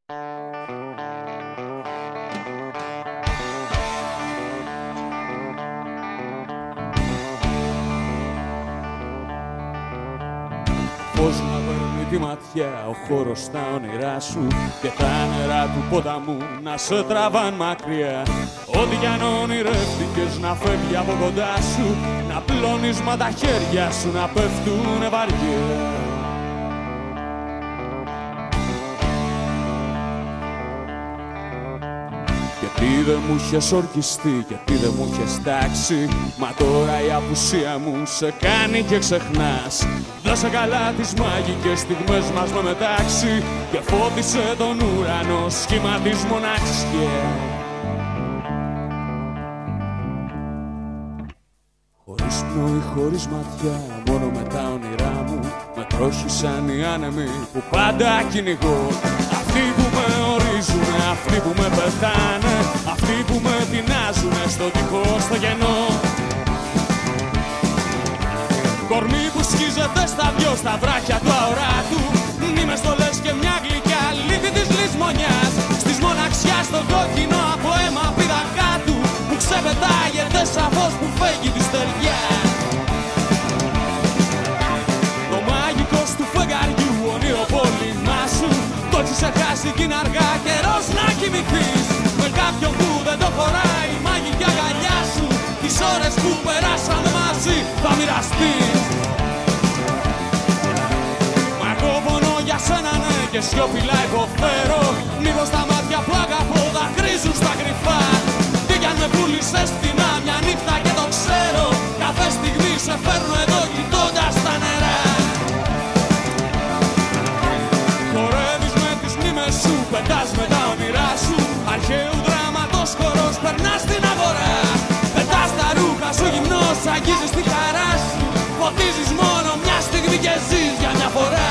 Πώς να παίρνει τη ματιά ο χώρος στα όνειρά σου και τα νερά του ποταμού να σε τραβάν μακριά. Ό,τι κι αν ονειρεύτηκες να φεύγει από κοντά σου, να πλώνεις μα τα χέρια σου να πέφτουνε βαριά. Γιατί δεν μου είχες ορκιστεί, γιατί δεν μου είχες τάξει, μα τώρα η απουσία μου σε κάνει και ξεχνάς. Δώσε καλά τις μαγικές στιγμές μας με μετάξει και φώτισε τον ουρανό σχήμα της μοναξιάς. Χωρίς πνοή, χωρίς ματιά, μόνο με τα όνειρά μου με τρόχισαν οι άνεμοι που πάντα κυνηγώ. Αυτοί που με ορίζουνε, αυτοί που με πετάνε, αυτοί που με τεινάζουνε στο τείχο, στο κενό. Κορμί που σκίζεται στα δυο στα βράχια του αοράτου, μνήμες στολές και μια γλυκιά λύπη της λησμονιάς. Στις μοναξιάς στο κόκκινο από αίμα πίδακά του, που ξεπετάγεται σαν φως που φέγγει τη στεριά. Το μάγικος του φεγγαριού ονειροπόλυμά σου το έχεις χάσει κι είναι αργά καιρός να κοιμηθείς. Με κάποιον που δεν το χωράει η μαγική αγκαλιά σου, τις ώρες που περάσαμε μαζί θα μοιραστείς. Μα εγώ πονώ για σένα ναι και σιωπηλά υποφέρω, μήπως τα μάτια που αγαπώ δακρύζουν στα κρυφά. Και κι αν με πούλησες φτηνά μια νύχτα και το ξέρω, κάθε στιγμή σε φέρνω εδώ κοιτώντας τα νερά. Χορεύεις με τις μνήμες σου, πετάς με τα όνειρά σου, αρχαίου δράματος χορός περνάς στην αγορά. Πετάς τα ρούχα σου γυμνός, αγγίζεις τη χαρά σου, φωτίζεις μόνο μια στιγμή και ζεις για μια φορά.